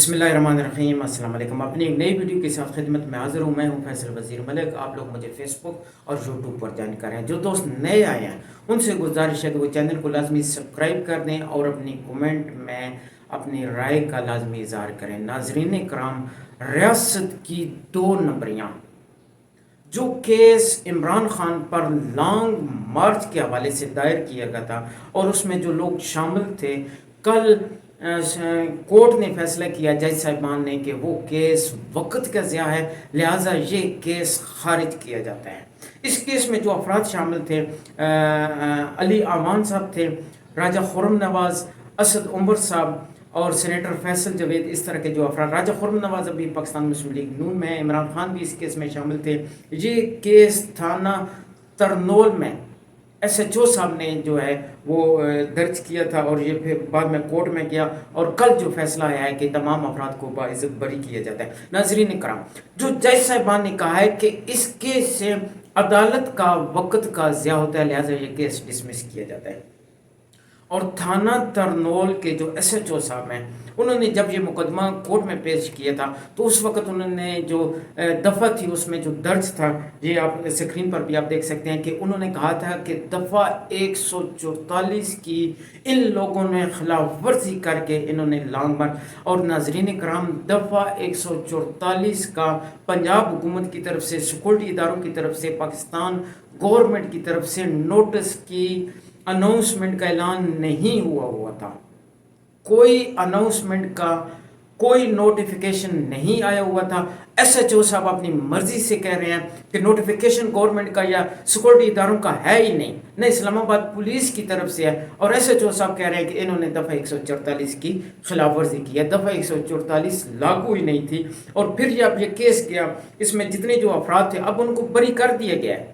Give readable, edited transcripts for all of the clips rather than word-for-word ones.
بسم اللہ الرحمن الرحیم، السلام علیکم۔ اپنی ایک نئی ویڈیو کے ساتھ خدمت میں حاضر ہوں۔ میں ہوں فیصل وزیر ملک۔ آپ لوگ مجھے فیس بک اور یوٹیوب پر جوائن کریں۔ جو دوست نئے آئے ہیں ان سے گزارش ہے کہ وہ چینل کو لازمی سبسکرائب کر دیں اور اپنی کومنٹ میں اپنی رائے کا لازمی اظہار کریں۔ ناظرین کرام، ریاست کی 2 نمبریاں جو کیس عمران خان پر لانگ مارچ کے حوالے سے دائر کیا گیا تھا اور اس میں جو لوگ شامل تھے، کل کورٹ نے فیصلہ کیا، جج صاحبان نے، کہ وہ کیس وقت کا ضیاع ہے، لہٰذا یہ کیس خارج کیا جاتا ہے۔ اس کیس میں جو افراد شامل تھے، علی امان صاحب تھے، راجہ خرم نواز، اسد عمر صاحب اور سینیٹر فیصل جاوید، اس طرح کے جو افراد۔ راجہ خرم نواز ابھی پاکستان مسلم لیگ نون میں، عمران خان بھی اس کیس میں شامل تھے۔ یہ کیس تھانہ ترنول میں ایس ایچ او صاحب نے جو ہے وہ درج کیا تھا اور یہ پھر بعد میں کورٹ میں گیا اور کل جو فیصلہ آیا ہے کہ تمام افراد کو باعزت بری کیا جاتا ہے۔ ناظرین کرام، جو جج صاحبان نے کہا ہے کہ اس کیس سے عدالت کا وقت کا ضیاع ہوتا ہے، لہٰذا یہ کیس ڈسمس کیا جاتا ہے۔ اور تھانہ ترنول کے جو ایس ایچ او صاحب ہیں، انہوں نے جب یہ مقدمہ کورٹ میں پیش کیا تھا تو اس وقت انہوں نے جو دفعہ تھی اس میں جو درج تھا، یہ آپ اسکرین پر بھی آپ دیکھ سکتے ہیں کہ انہوں نے کہا تھا کہ دفعہ 144 کی ان لوگوں نے خلاف ورزی کر کے انہوں نے لانگ مارچ۔ اور ناظرین کرام، دفعہ 144 کا پنجاب حکومت کی طرف سے، سیکورٹی اداروں کی طرف سے، پاکستان گورنمنٹ کی طرف سے نوٹس کی اناؤنسمنٹ کا اعلان نہیں ہوا تھا۔ کوئی اناؤنسمنٹ کا کوئی نوٹیفیکیشن نہیں آیا ہوا تھا۔ ایس ایچ او صاحب اپنی مرضی سے کہہ رہے ہیں کہ نوٹیفیکیشن گورنمنٹ کا یا سیکورٹی اداروں کا ہے ہی نہیں، نہ اسلام آباد پولیس کی طرف سے ہے، اور ایس ایچ او صاحب کہہ رہے ہیں کہ انہوں نے دفعہ 144 کی خلاف ورزی کی ہے۔ دفعہ 144 لاگو ہی نہیں تھی۔ اور پھر جب یہ کیس گیا، اس میں جتنے جو افراد تھے اب ان کو بری کر دیا گیا ہے،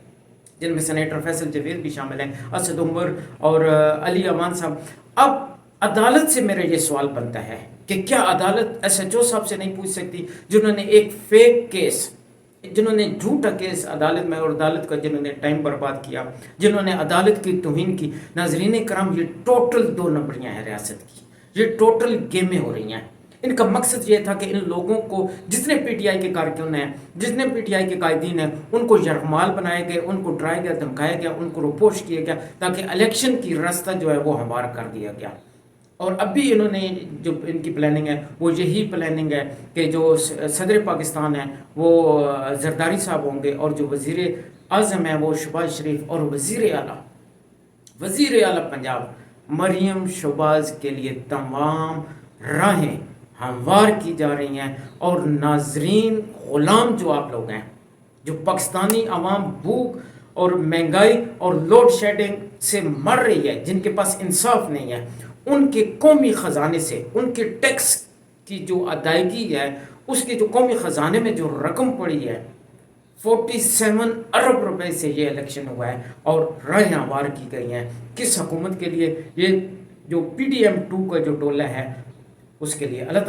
جن میں سینیٹر فیصل جاوید بھی شامل ہیں، اسد عمر اور علی امان صاحب۔ اب عدالت سے میرا یہ سوال بنتا ہے کہ کیا عدالت ایس ایچ او صاحب سے نہیں پوچھ سکتی، جنہوں نے ایک فیک کیس، جنہوں نے جھوٹا کیس عدالت میں اور عدالت کا جنہوں نے ٹائم برباد کیا، جنہوں نے عدالت کی توہین کی۔ ناظرین کرام، یہ ٹوٹل 2 نمبریاں ہیں ریاست کی، یہ ٹوٹل گیمیں ہو رہی ہیں۔ ان کا مقصد یہ تھا کہ ان لوگوں کو، جتنے پی ٹی آئی کے کارکن ہیں، جتنے پی ٹی آئی کے قائدین ہیں، ان کو یرغمال بنایا گیا، ان کو ڈرایا گیا، دھمکایا گیا، ان کو روپوش کیا گیا، تاکہ الیکشن کی راستہ جو ہے وہ ہموار کر دیا گیا۔ اور اب بھی انہوں نے جو ان کی پلاننگ ہے وہ یہی پلاننگ ہے کہ جو صدر پاکستان ہے وہ زرداری صاحب ہوں گے، اور جو وزیر اعظم ہیں وہ شہباز شریف، اور وزیر اعلیٰ پنجاب مریم شہباز کے لیے تمام راہیں ہموار کی جا رہی ہیں۔ اور ناظرین، غلام جو آپ لوگ ہیں، جو پاکستانی عوام بھوک اور مہنگائی اور لوڈ شیڈنگ سے مر رہی ہے، جن کے پاس انصاف نہیں ہے، ان کے قومی خزانے سے، ان کے ٹیکس کی جو ادائیگی ہے، اس کے جو قومی خزانے میں جو رقم پڑی ہے، 47 ارب روپے سے یہ الیکشن ہوا ہے اور راہیں ہموار کی گئی ہیں۔ کس حکومت کے لیے؟ یہ جو پی ڈی ایم 2 کا جو ٹولہ ہے، اس کے لیے۔ اللہ تعالیٰ